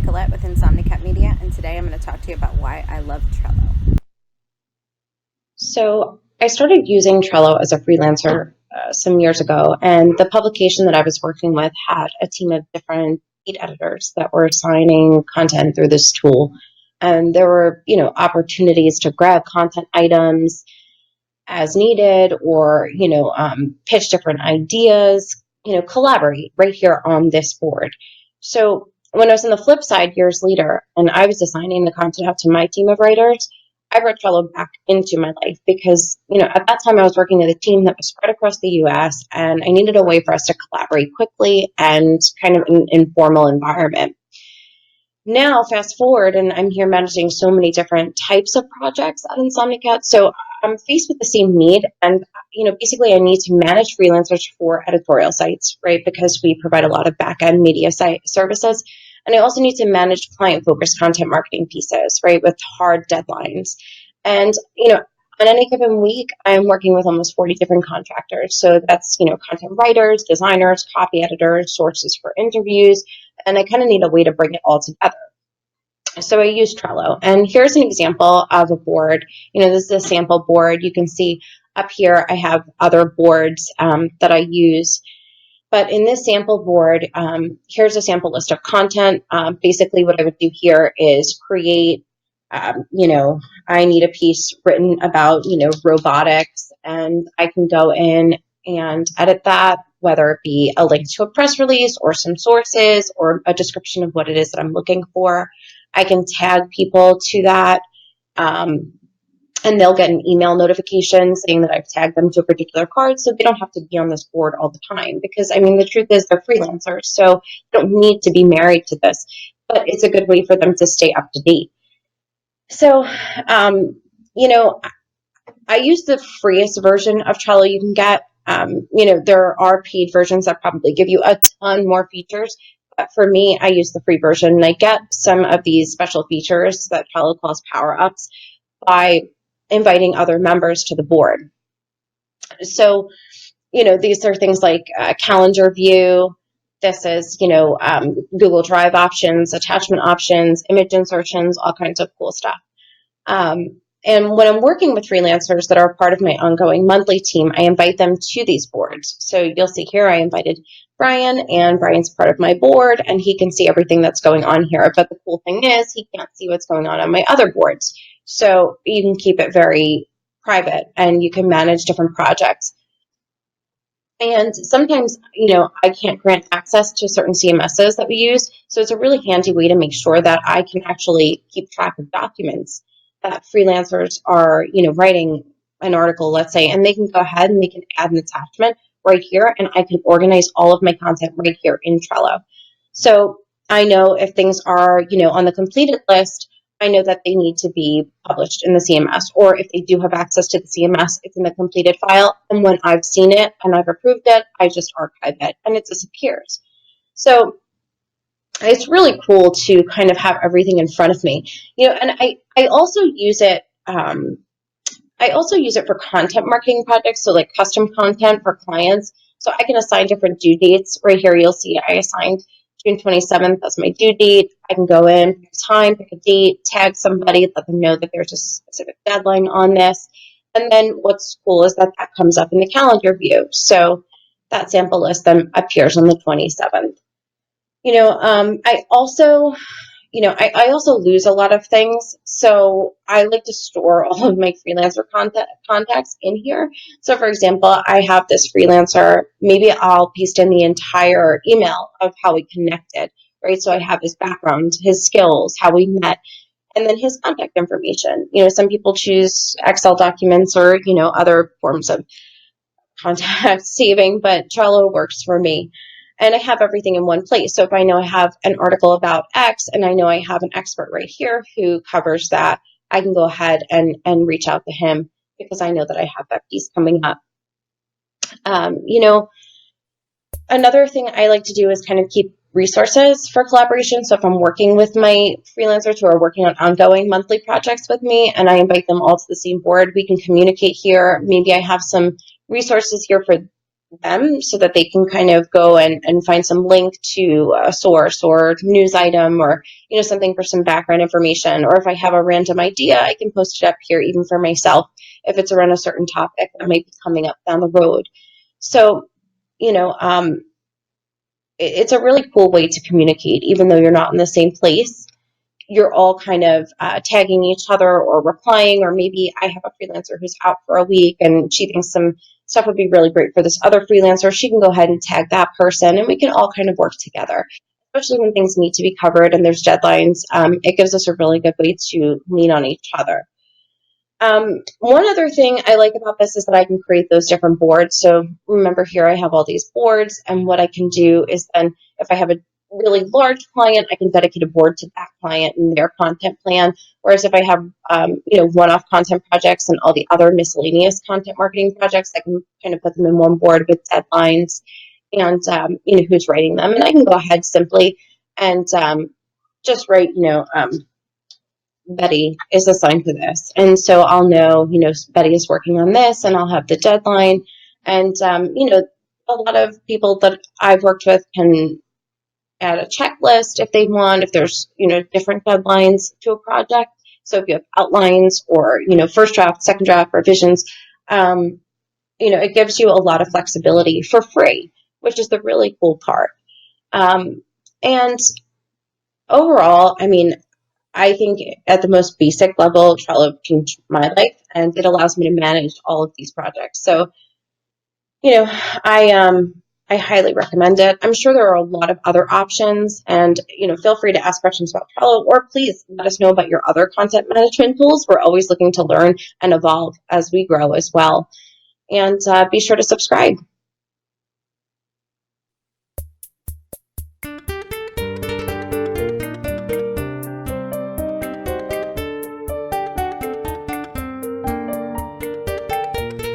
Nicolette with Insomnicat Media, and today I'm going to talk to you about why I love Trello. So I started using Trello as a freelancer some years ago, and the publication that I was working with had a team of different lead editors that were assigning content through this tool. And there were, opportunities to grab content items as needed, or pitch different ideas, collaborate right here on this board. So when I was on the flip side years later and I was assigning the content out to my team of writers, I brought Trello back into my life because, at that time I was working with a team that was spread across the US, and I needed a way for us to collaborate quickly and kind of an informal environment. Now, fast forward, and I'm here managing so many different types of projects at Insomnicat. So I'm faced with the same need. And, basically I need to manage freelancers for editorial sites, right? Because we provide a lot of back-end media site services. And I also need to manage client-focused content marketing pieces, right? With hard deadlines. And, on any given week, I'm working with almost 40 different contractors. So that's, content writers, designers, copy editors, sources for interviews, and I kind of need a way to bring it all together. So I use Trello, and here's an example of a board. This is a sample board. You can see up here I have other boards that I use, but in this sample board, here's a sample list of content. Basically what I would do here is create, I need a piece written about, robotics, and I can go in and edit that, whether it be a link to a press release or some sources or a description of what it is that I'm looking for. I can tag people to that, and they'll get an email notification saying that I've tagged them to a particular card, so they don't have to be on this board all the time. Because, the truth is they're freelancers, so they don't need to be married to this, but it's a good way for them to stay up to date. So, I use the freest version of Trello you can get. There are paid versions that probably give you a ton more features. But for me, I use the free version, and I get some of these special features that Trello calls power-ups by inviting other members to the board. So, these are things like calendar view. This is, Google Drive options, attachment options, image insertions, all kinds of cool stuff. And when I'm working with freelancers that are part of my ongoing monthly team, I invite them to these boards. So you'll see here I invited Brian, and Brian's part of my board, and he can see everything that's going on here. But the cool thing is he can't see what's going on my other boards. So you can keep it very private, and you can manage different projects. And sometimes, I can't grant access to certain CMSs that we use. So it's a really handy way to make sure that I can actually keep track of documents that freelancers are, writing an article, let's say, and they can go ahead and they can add an attachment right here, and I can organize all of my content right here in Trello. So I know if things are, on the completed list, I know that they need to be published in the CMS, or if they do have access to the CMS, it's in the completed file. And when I've seen it and I've approved it, I just archive it and it disappears. So it's really cool to kind of have everything in front of me, and I also use it. I also use it for content marketing projects, so like custom content for clients. So I can assign different due dates. Right here, you'll see I assigned June 27th as my due date. I can go in, pick a time, pick a date, tag somebody, let them know that there's a specific deadline on this. And then what's cool is that that comes up in the calendar view. So that sample list then appears on the 27th. I also lose a lot of things. So I like to store all of my freelancer contacts in here. So for example, I have this freelancer, maybe I'll paste in the entire email of how we connected, right? So I have his background, his skills, how we met, and then his contact information. Some people choose Excel documents or, other forms of contact saving, but Trello works for me. And I have everything in one place. So if I know I have an article about X and I know I have an expert right here who covers that, I can go ahead and reach out to him because I know that I have that piece coming up. Another thing I like to do is kind of keep resources for collaboration. So if I'm working with my freelancers who are working on ongoing monthly projects with me and I invite them all to the same board, we can communicate here. Maybe I have some resources here for them so that they can kind of go and find some link to a source or news item or, something for some background information. Or if I have a random idea, I can post it up here even for myself if it's around a certain topic that might be coming up down the road. So, you know, um, it's a really cool way to communicate, even though you're not in the same place. You're all kind of tagging each other or replying, or maybe I have a freelancer who's out for a week and she thinks some stuff would be really great for this other freelancer. She can go ahead and tag that person and we can all kind of work together, especially when things need to be covered and there's deadlines. It gives us a really good way to lean on each other. One other thing I like about this is that I can create those different boards. So remember here I have all these boards, and what I can do is then if I have a really large client, I can dedicate a board to that client and their content plan. Whereas if I have one-off content projects and all the other miscellaneous content marketing projects, I can kind of put them in one board with deadlines and who's writing them, and I can go ahead simply and just write Betty is assigned to this. And so I'll know, Betty is working on this and I'll have the deadline. And, a lot of people that I've worked with can add a checklist if they want, if there's, different deadlines to a project. So if you have outlines or, first draft, second draft, revisions, it gives you a lot of flexibility for free, which is the really cool part. And overall, I think at the most basic level, Trello changed my life and it allows me to manage all of these projects. So, I highly recommend it. I'm sure there are a lot of other options and, feel free to ask questions about Trello or please let us know about your other content management tools. We're always looking to learn and evolve as we grow as well. And be sure to subscribe.